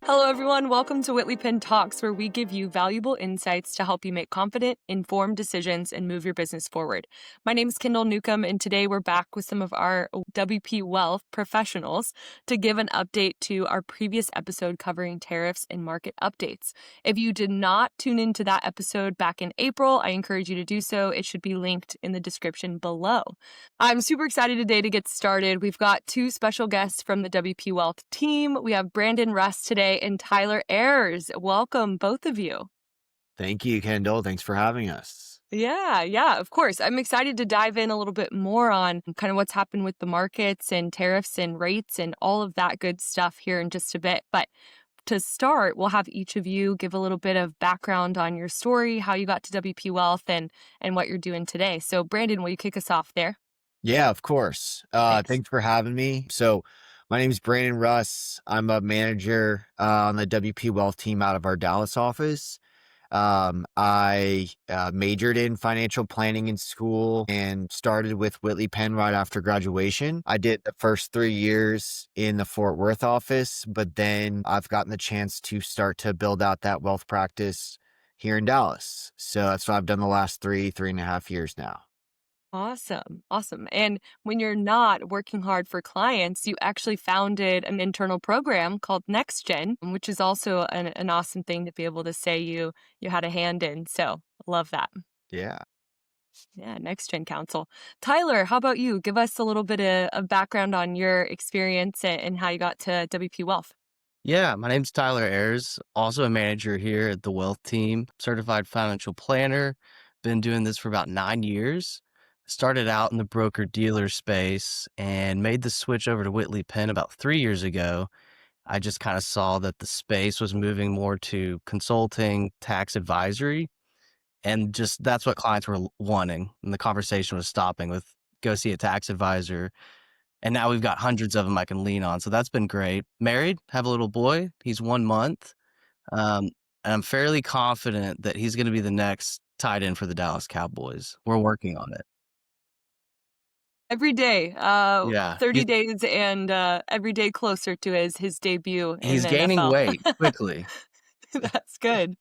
Hello, everyone. Welcome to Whitley Penn Talks, where we give you valuable insights to help you make confident, informed decisions and move your business forward. My name is Kendall Neukomm, and today we're back with some of our WP Wealth professionals to give an update to our previous episode covering tariffs and market updates. If you did not tune into that episode back in April, I encourage you to do so. It should be linked in the description below. I'm super excited today to get started. We've got two special guests from the WP Wealth team. We have Russ today and Tyler Ayres. Welcome, both of you. Thank you, Kendall. Thanks for having us. Yeah, of course. I'm excited to dive in a little bit more on kind of what's happened with the markets and tariffs and rates and all of that good stuff here in just a bit. But to start, we'll have each of you give a little bit of background on your story, how you got to WP Wealth and what you're doing today. So Brandon, will you kick us off there? Yeah, of course. Thanks for having me. So my name is Brandon Russ. I'm a manager on the WP Wealth team out of our Dallas office. I majored in financial planning in school and started with Whitley Penn right after graduation. I did the first 3 years in the Fort Worth office, but then I've gotten the chance to start to build out that wealth practice here in Dallas. So that's what I've done the last 3.5 years now. Awesome. And when you're not working hard for clients, you actually founded an internal program called NextGen, which is also an awesome thing to be able to say you had a hand in. So love that. Yeah. Yeah, NextGen Council. Tyler, how about you? Give us a little bit of background on your experience and how you got to WP Wealth. Yeah, my name's Tyler Ayres, also a manager here at the Wealth Team, certified financial planner. Been doing this for about 9 years. Started out in the broker-dealer space and made the switch over to Whitley Penn about 3 years ago. I just kind of saw that the space was moving more to consulting, tax advisory, and just that's what clients were wanting. And the conversation was stopping with go see a tax advisor. And now we've got hundreds of them I can lean on. So that's been great. Married, have a little boy. He's 1 month. And I'm fairly confident that he's going to be the next tight end for the Dallas Cowboys. We're working on it. Every day, Yeah. 30 days and every day closer to his debut in He's the gaining NFL. weight quickly. That's good.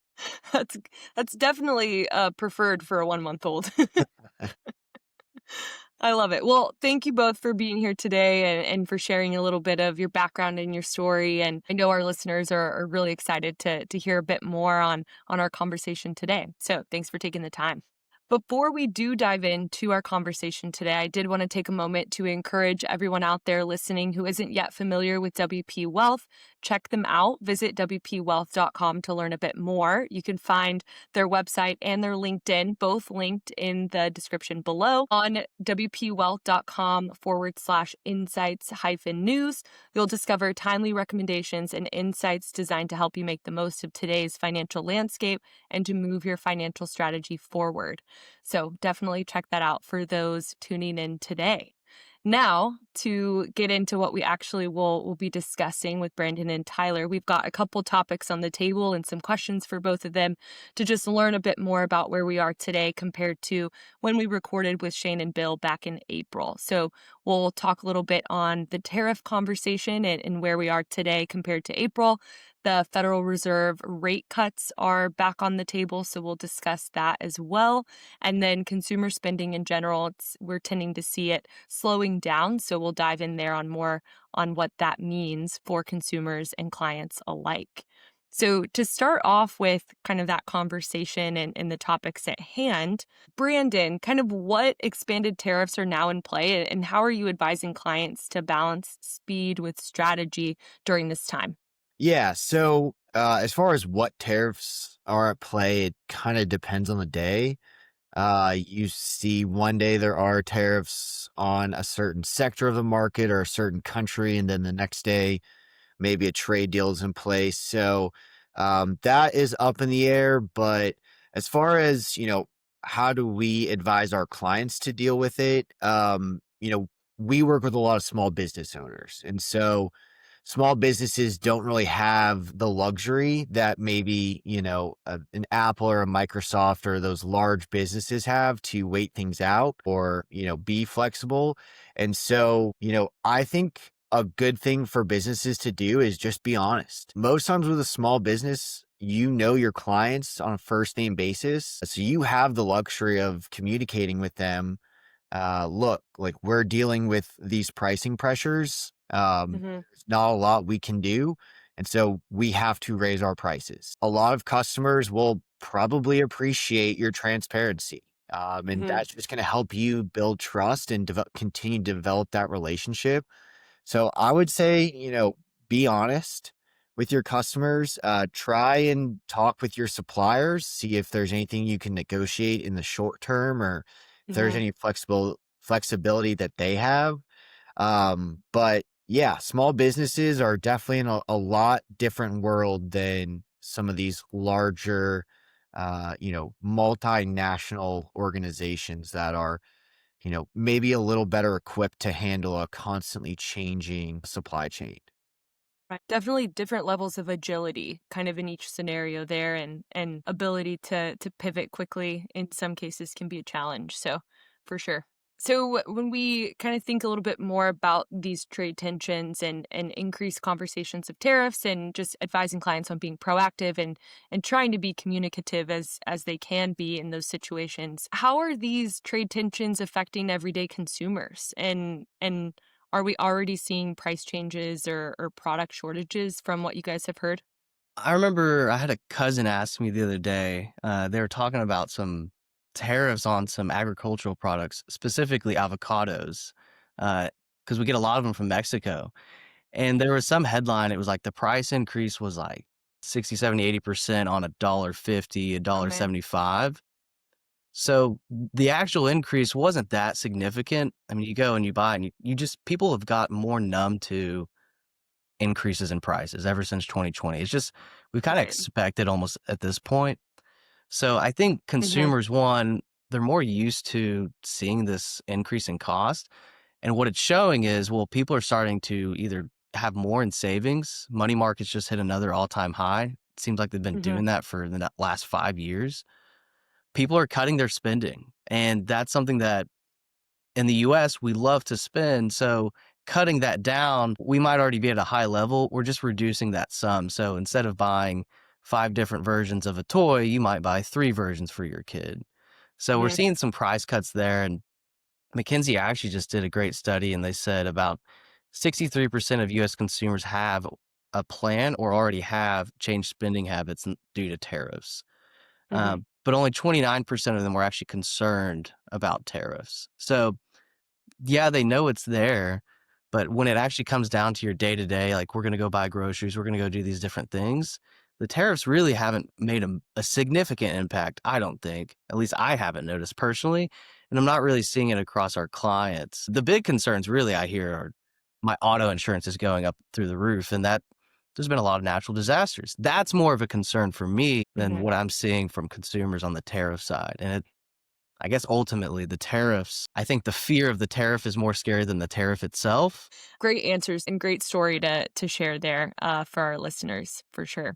That's definitely preferred for a 1-month-old. I love it. Well, thank you both for being here today and for sharing a little bit of your background and your story. And I know our listeners are really excited to hear a bit more on our conversation today. So thanks for taking the time. Before we do dive into our conversation today, I did want to take a moment to encourage everyone out there listening who isn't yet familiar with WP Wealth. Check them out. Visit WPWealth.com to learn a bit more. You can find their website and their LinkedIn, both linked in the description below. On WPWealth.com/insights-news, you'll discover timely recommendations and insights designed to help you make the most of today's financial landscape and to move your financial strategy forward. So definitely check that out for those tuning in today. Now, to get into what we actually will be discussing with Brandon and Tyler, we've got a couple topics on the table and some questions for both of them to just learn a bit more about where we are today compared to when we recorded with Shane and Bill back in April. So we'll talk a little bit on the tariff conversation and where we are today compared to April. The Federal Reserve rate cuts are back on the table, so we'll discuss that as well. And then consumer spending in general, we're tending to see it slowing down, so we'll dive in there on more on what that means for consumers and clients alike. So to start off with kind of that conversation and the topics at hand, Brandon, kind of what expanded tariffs are now in play and how are you advising clients to balance speed with strategy during this time? Yeah. So, as far as what tariffs are at play, it kind of depends on the day. You see one day there are tariffs on a certain sector of the market or a certain country, and then the next day, maybe a trade deal is in place. So, that is up in the air. But as far as, how do we advise our clients to deal with it? We work with a lot of small business owners. And so, small businesses don't really have the luxury that maybe, an Apple or a Microsoft or those large businesses have to wait things out or, be flexible. And so, I think a good thing for businesses to do is just be honest. Most times with a small business, you know your clients on a first name basis. So you have the luxury of communicating with them. Look, like we're dealing with these pricing pressures. Hmm. There's not a lot we can do. And so we have to raise our prices. A lot of customers will probably appreciate your transparency. And Hmm. that's just going to help you build trust and continue to develop that relationship. So I would say, be honest with your customers. Try and talk with your suppliers, see if there's anything you can negotiate in the short term or if there's Hmm. any flexibility that they have. But yeah, small businesses are definitely in a lot different world than some of these larger, multinational organizations that are maybe a little better equipped to handle a constantly changing supply chain. Right. Definitely different levels of agility kind of in each scenario there, and ability to pivot quickly in some cases can be a challenge. So for sure. So when we kind of think a little bit more about these trade tensions and increased conversations of tariffs and just advising clients on being proactive and trying to be communicative as they can be in those situations, how are these trade tensions affecting everyday consumers? And are we already seeing price changes or product shortages from what you guys have heard? I remember I had a cousin ask me the other day, they were talking about some tariffs on some agricultural products, specifically avocados, because we get a lot of them from Mexico. And there was some headline, it was like the price increase was like 60, 70, 80% on $1.50, Oh man. $1.75. So the actual increase wasn't that significant. I mean, you go and you buy and you just people have got more numb to increases in prices ever since 2020. It's just we've kind of Right. expected almost at this point. So I think Hmm. consumers, one, they're more used to seeing this increase in cost. And what it's showing is, well, people are starting to either have more in savings. Money markets just hit another all-time high. It seems like they've been Hmm. doing that for the last 5 years. People are cutting their spending. And that's something that in the US, we love to spend. So cutting that down, we might already be at a high level. We're just reducing that sum. So instead of buying 5 different versions of a toy, you might buy 3 versions for your kid. So we're Hmm. seeing some price cuts there. And McKinsey actually just did a great study, and they said about 63% of US consumers have a plan or already have changed spending habits due to tariffs. Hmm. But only 29% of them were actually concerned about tariffs. So yeah, they know it's there, but when it actually comes down to your day to day, like we're going to go buy groceries, we're going to go do these different things, the tariffs really haven't made a significant impact, I don't think. At least I haven't noticed personally. And I'm not really seeing it across our clients. The big concerns really I hear are my auto insurance is going up through the roof, and that there's been a lot of natural disasters. That's more of a concern for me than Hmm. what I'm seeing from consumers on the tariff side. And I guess ultimately the tariffs, I think the fear of the tariff is more scary than the tariff itself. Great answers and great story to share there for our listeners for sure.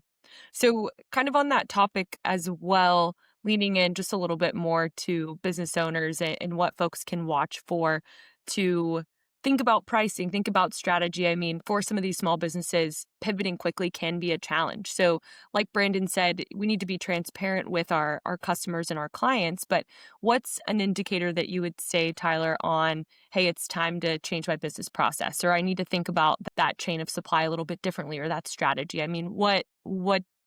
So, kind of on that topic as well, leaning in just a little bit more to business owners and what folks can watch for to think about pricing, think about strategy. I mean, for some of these small businesses, pivoting quickly can be a challenge. So, like Brandon said, we need to be transparent with our customers and our clients. But what's an indicator that you would say, Tyler, on hey, it's time to change my business process, or I need to think about that chain of supply a little bit differently, or that strategy? I mean, what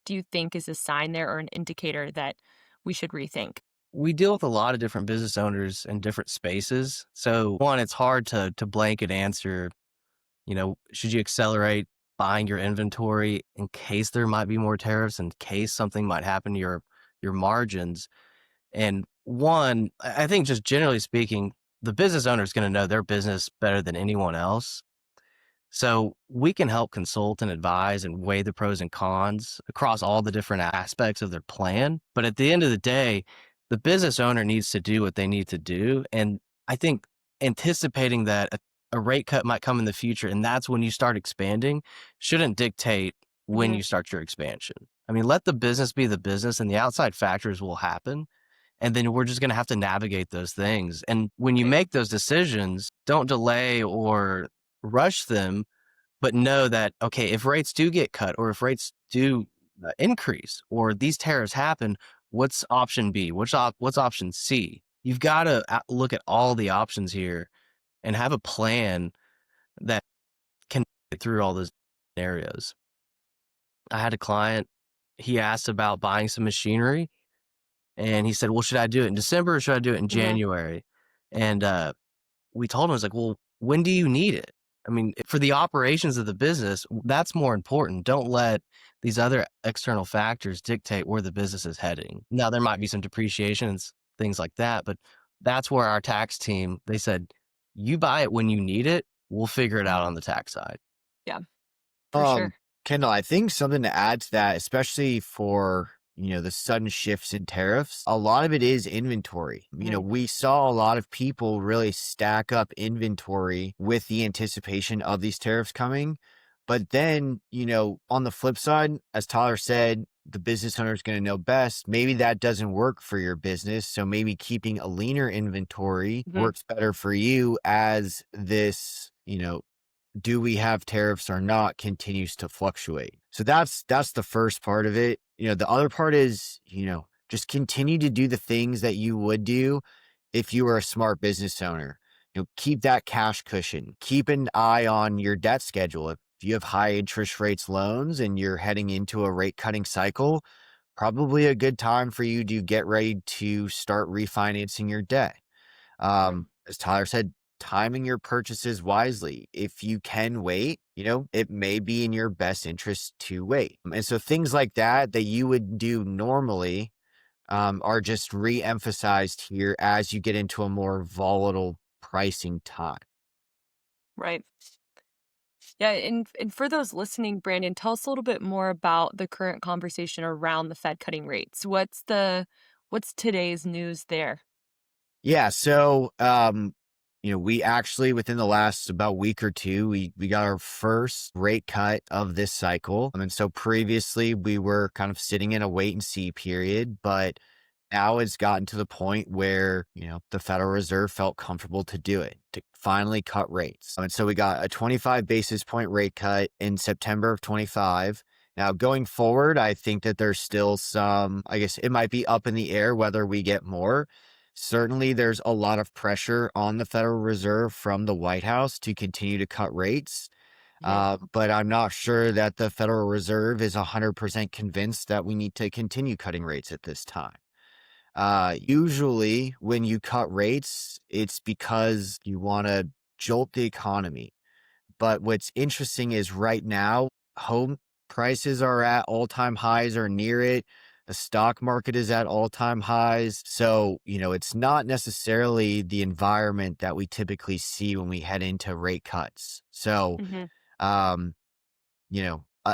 do you think is a sign there or an indicator that we should rethink? We deal with a lot of different business owners in different spaces. So one, it's hard to blanket answer, should you accelerate buying your inventory in case there might be more tariffs, in case something might happen to your margins. And one, I think just generally speaking, the business owner is going to know their business better than anyone else. So we can help consult and advise and weigh the pros and cons across all the different aspects of their plan. But at the end of the day, the business owner needs to do what they need to do. And I think anticipating that a rate cut might come in the future and that's when you start expanding shouldn't dictate when Hmm. you start your expansion. I mean, let the business be the business and the outside factors will happen. And then we're just going to have to navigate those things. And when you Right. make those decisions, don't delay or rush them, but know that, okay, if rates do get cut or if rates do increase or these tariffs happen, what's option B? What's option C? You've got to look at all the options here and have a plan that can get through all those scenarios. I had a client, he asked about buying some machinery and he said, well, should I do it in December or should I do it in Mhm. January? And we told him, I was like, well, when do you need it? I mean, for the operations of the business, that's more important. Don't let these other external factors dictate where the business is heading. Now, there might be some depreciation and things like that, but that's where our tax team, they said, you buy it when you need it. We'll figure it out Mhm. on the tax side. Yeah, for Um, sure. Kendall, I think something to add to that, especially for, the sudden shifts in tariffs, a lot of it is inventory. Mhm. We saw a lot of people really stack up inventory with the anticipation of these tariffs coming. But then, on the flip side, as Tyler said, the business owner is going to know best. Maybe that doesn't work for your business. So maybe keeping a leaner inventory Mhm. works better for you as this, do we have tariffs or not continues to fluctuate. So that's the first part of it. The other part is, just continue to do the things that you would do if you were a smart business owner. Keep that cash cushion. Keep an eye on your debt schedule. If you have high interest rates loans and you're heading into a rate cutting cycle, probably a good time for you to get ready to start refinancing your debt. Mhm. As Tyler said, timing your purchases wisely. If you can wait, it may be in your best interest to wait. And so things like that you would do normally are just re-emphasized here as you get into a more volatile pricing time. Right. Yeah, and for those listening, Brandon, tell us a little bit more about the current conversation around the Fed cutting rates. What's today's news there? Yeah. So, we actually within the last about week or two, we got our first rate cut of this cycle. And so previously we were kind of sitting in a wait and see period, but now it's gotten to the point where, the Federal Reserve felt comfortable to do it, to finally cut rates. And so we got a 25 basis point rate cut in September of 25. Now, going forward, I think that there's still some, I guess it might be up in the air whether we get more. Certainly, there's a lot of pressure on the Federal Reserve from the White House to continue to cut rates. Mhm. But I'm not sure that the Federal Reserve is 100% convinced that we need to continue cutting rates at this time. Usually, when you cut rates, it's because you want to jolt the economy. But what's interesting is right now, home prices are at all time highs or near it. The stock market is at all time highs. So, it's not necessarily the environment that we typically see when we head into rate cuts. So, Mhm. um,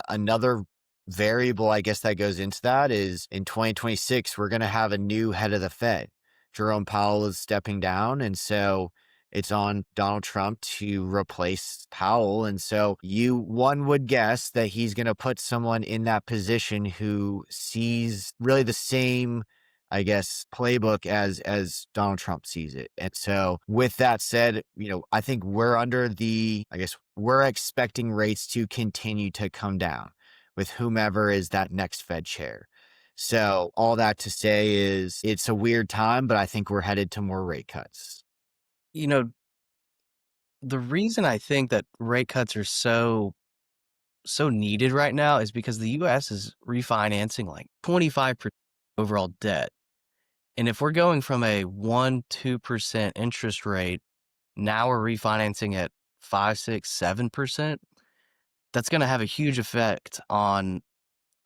another variable, I guess, that goes into that is in 2026, we're going to have a new head of the Fed. Jerome Powell is stepping down. And so it's on Donald Trump to replace Powell. And so one would guess that he's going to put someone in that position who sees really the same, I guess, playbook as Donald Trump sees it. And so with that said, I think we're expecting rates to continue to come down with whomever is that next Fed chair. So all that to say is it's a weird time, but I think we're headed to more rate cuts. You know, the reason I think that rate cuts are so needed right now is because the US is refinancing like 25% overall debt. And if we're going from a 1-2% interest rate, now we're refinancing at 5-6-7%, that's going to have a huge effect on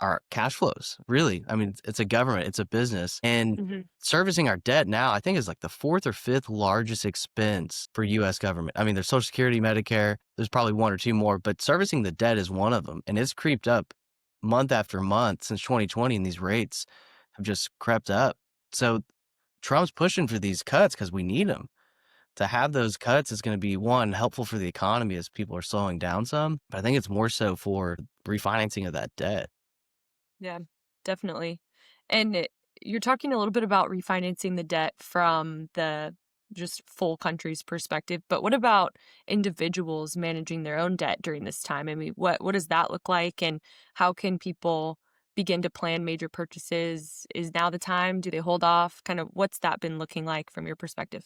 our cash flows. Really. I mean, it's a government, it's a business. And Mhm. servicing our debt now, I think is like the fourth or fifth largest expense for US government. I mean, there's Social Security, Medicare, there's probably one or two more, but servicing the debt is one of them. And it's creeped up month after month since 2020, and these rates have just crept up. So Trump's pushing for these cuts because we need them. To have those cuts is going to be one, helpful for the economy as people are slowing down some, but I think it's more so for refinancing of that debt. Yeah, definitely. And you're talking a little bit about refinancing the debt from just full country's perspective, but what about individuals managing their own debt during this time? I mean, what does that look like, and how can people begin to plan major purchases? Is now the time? Do they hold off? Kind of what's that been looking like from your perspective?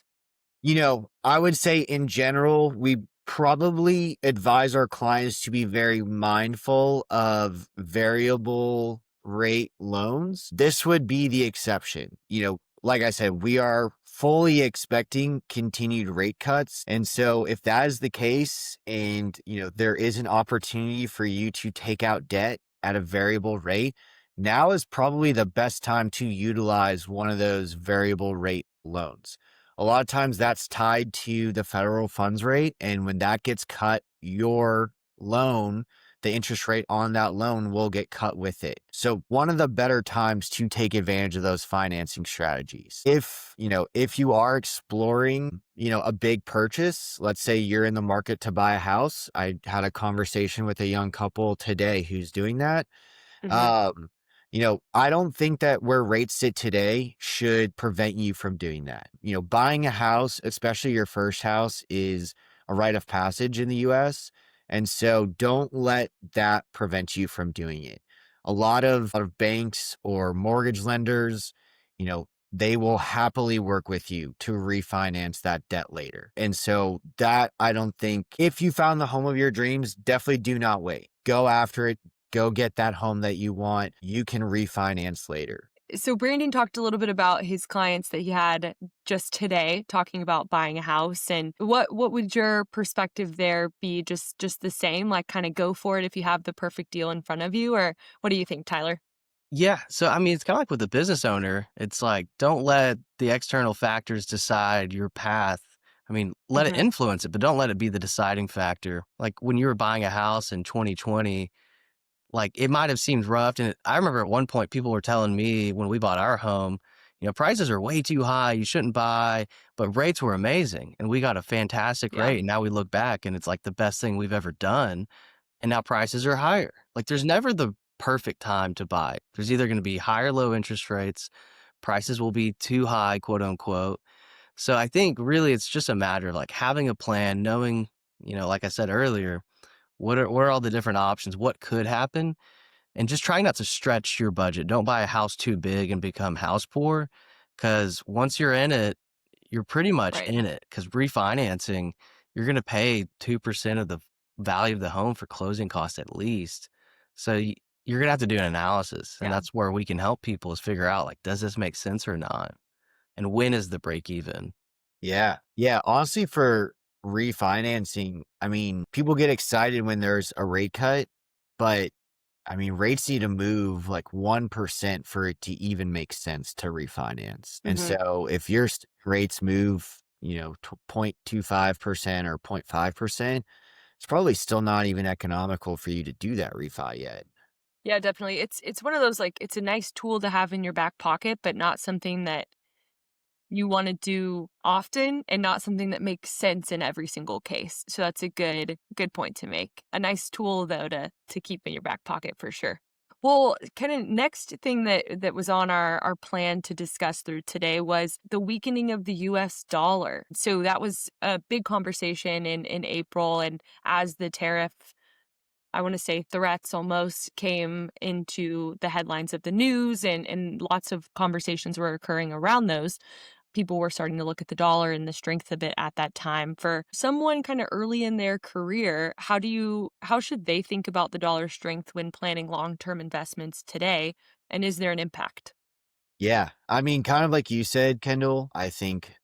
I would say in general, we probably advise our clients to be very mindful of variable rate loans. This would be the exception. Like I said, we are fully expecting continued rate cuts. And so if that is the case and, there is an opportunity for you to take out debt at a variable rate, now is probably the best time to utilize one of those variable rate loans. A lot of times that's tied to the federal funds rate. And when that gets cut, your loan, the interest rate on that loan will get cut with it. So one of the better times to take advantage of those financing strategies. If you are exploring, a big purchase, let's say you're in the market to buy a house. I had a conversation with a young couple today who's doing that. Mhm. um, I don't think that where rates sit today should prevent you from doing that. Buying a house, especially your first house, is a rite of passage in the US. And so don't let that prevent you from doing it. A lot of banks or mortgage lenders, they will happily work with you to refinance that debt later. And so that I don't think if you found the home of your dreams, definitely do not wait. Go after it. Go get that home that you want. You can refinance later. So Brandon talked a little bit about his clients that he had just today talking about buying a house, and what would your perspective there be? Just the same, like kind of go for it if you have the perfect deal in front of you, or what do you think, Tyler? Yeah. So, I mean, it's kind of like with the business owner. It's like, don't let the external factors decide your path. I mean, let it Mhm. influence it, but don't let it be the deciding factor. Like when you were buying a house in 2020, like it might have seemed rough. And I remember at one point, people were telling me when we bought our home, prices are way too high. You shouldn't buy, but rates were amazing. And we got a fantastic Yeah. rate. And now we look back and it's like the best thing we've ever done, and now prices are higher. Like there's never the perfect time to buy. There's either going to be high or low interest rates. Prices will be too high, quote unquote. So I think really it's just a matter of like having a plan, knowing, like I said earlier, what are all the different options, what could happen, and just try not to stretch your budget. Don't buy a house too big and become house poor, because once you're in it, you're pretty much Right. in it. Because refinancing, you're going to pay 2% of the value of the home for closing costs at least. So you're going to have to do an analysis. And Yeah. that's where we can help people is figure out like, does this make sense or not? And when is the break even? Yeah. Yeah. Honestly, for refinancing, I mean, people get excited when there's a rate cut, but I mean, rates need to move like 1% for it to even make sense to refinance. And Mhm. so if your rates move, 0.25% or 0.5%, it's probably still not even economical for you to do that refi yet. Yeah, definitely. It's one of those, like, it's a nice tool to have in your back pocket, but not something that you wanna do often and not something that makes sense in every single case. So that's a good point to make. A nice tool though to keep in your back pocket for sure. Well, kinda next thing that was on our plan to discuss through today was the weakening of the US dollar. So that was a big conversation in April, and as the tariff, I wanna say, threats almost came into the headlines of the news, and lots of conversations were occurring around those. People were starting to look at the dollar and the strength of it at that time. For someone kind of early in their career, how should they think about the dollar strength when planning long-term investments today? And is there an impact? Yeah. I mean, kind of like you said, Kendall, I think,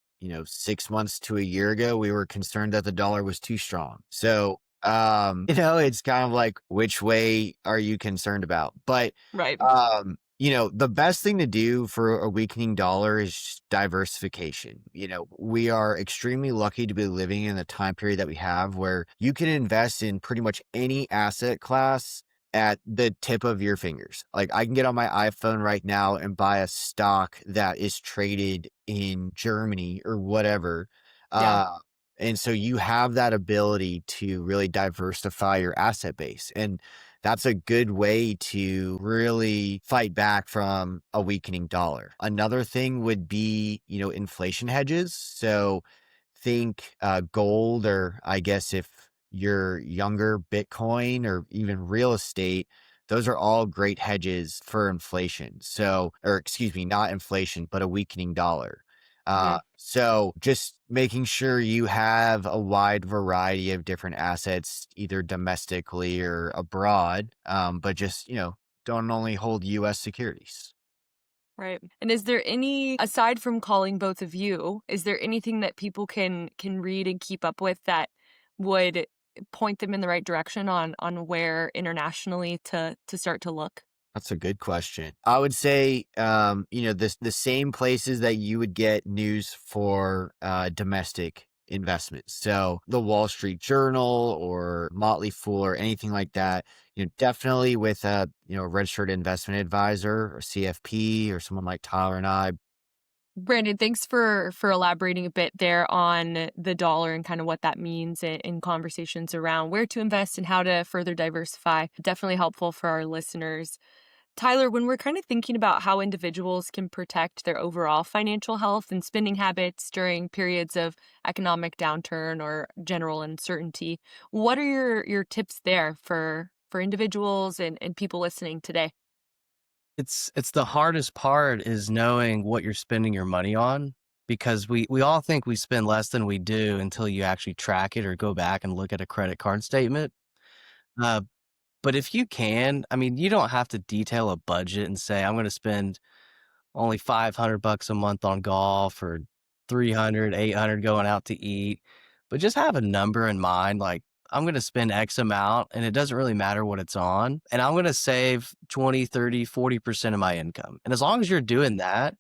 6 months to a year ago, we were concerned that the dollar was too strong. So, it's kind of like, which way are you concerned about? But, Right. the best thing to do for a weakening dollar is diversification. We are extremely lucky to be living in the time period that we have where you can invest in pretty much any asset class at the tip of your fingers. Like I can get on my iPhone right now and buy a stock that is traded in Germany or whatever. Yeah. Uh, and so you have that ability to really diversify your asset base. And That's a good way to really fight back from a weakening dollar. Another thing would be, inflation hedges. So think gold, or I guess if you're younger, Bitcoin or even real estate. Those are all great hedges for inflation. So, or excuse me, not inflation, but a weakening dollar. Mhm. So just making sure you have a wide variety of different assets, either domestically or abroad, but just, don't only hold US securities. Right. And is there any, aside from calling both of you, is there anything that people can read and keep up with that would point them in the right direction on where internationally to start to look? That's a good question. I would say, the same places that you would get news for domestic investments. So the Wall Street Journal or Motley Fool or anything like that. Definitely with a registered investment advisor or CFP or someone like Tyler and I. Brandon, thanks for elaborating a bit there on the dollar and kind of what that means in conversations around where to invest and how to further diversify. Definitely helpful for our listeners. Tyler, when we're kind of thinking about how individuals can protect their overall financial health and spending habits during periods of economic downturn or general uncertainty, what are your tips there for individuals and people listening today? It's the hardest part is knowing what you're spending your money on, because we all think we spend less than we do until you actually track it or go back and look at a credit card statement. Uh, but if you can, I mean, you don't have to detail a budget and say, I'm going to spend only $500 a month on golf, or 300, 800 going out to eat. But just have a number in mind, like, I'm going to spend X amount and it doesn't really matter what it's on. And I'm going to save 20, 30, 40% of my income. And as long as you're doing that,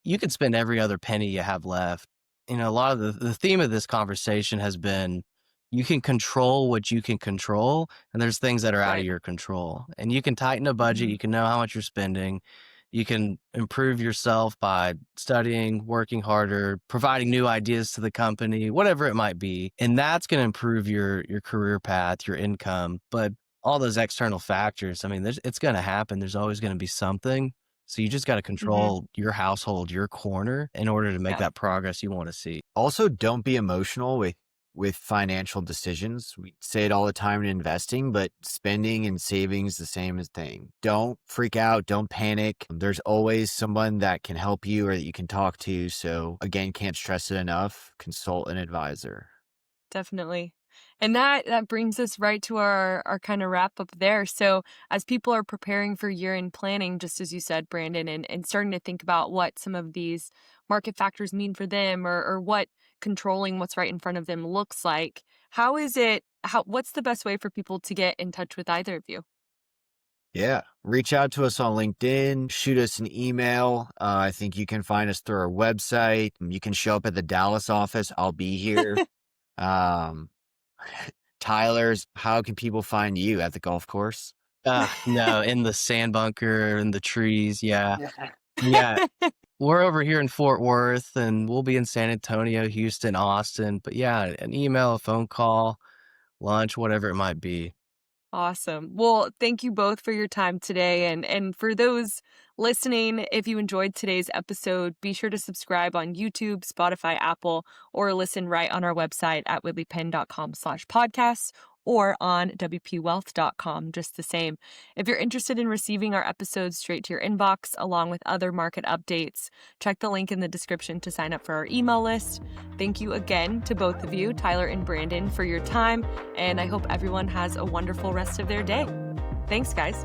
you can spend every other penny you have left. A lot of the theme of this conversation has been, you can control what you can control, and there's things that are out of Right. your control. And you can tighten a budget, Mhm. you can know how much you're spending, you can improve yourself by studying, working harder, providing new ideas to the company, whatever it might be. And that's going to improve your career path, your income. But all those external factors, I mean, it's going to happen. There's always going to be something. So you just got to Mhm. control your household, your corner, in order to make Yeah, that progress you want to see. Also, don't be emotional with financial decisions. We say it all the time in investing, but spending and saving is the same as thing. Don't freak out, don't panic. There's always someone that can help you or that you can talk to. So again, can't stress it enough. Consult an advisor. definitely. And that brings us right to our kind of wrap up there. So as people are preparing for year-end planning, just as you said, Brandon, and starting to think about what some of these market factors mean for them or what controlling what's right in front of them looks like, what's the best way for people to get in touch with either of you? Yeah. Reach out to us on LinkedIn, shoot us an email. I think you can find us through our website. You can show up at the Dallas office. I'll be here. Um, Tyler's, how can people find you at the golf course? No, in the sand bunker, in the trees. Yeah. Yeah. We're over here in Fort Worth, and we'll be in San Antonio, Houston, Austin. But yeah, an email, a phone call, lunch, whatever it might be. Awesome. Well, thank you both for your time today. And for those listening, if you enjoyed today's episode, be sure to subscribe on YouTube, Spotify, Apple, or listen right on our website at whitleypenn.com/podcasts or on WPWealth.com, just the same. If you're interested in receiving our episodes straight to your inbox, along with other market updates, check the link in the description to sign up for our email list. Thank you again to both of you, Tyler and Brandon, for your time, and I hope everyone has a wonderful rest of their day. Thanks, guys.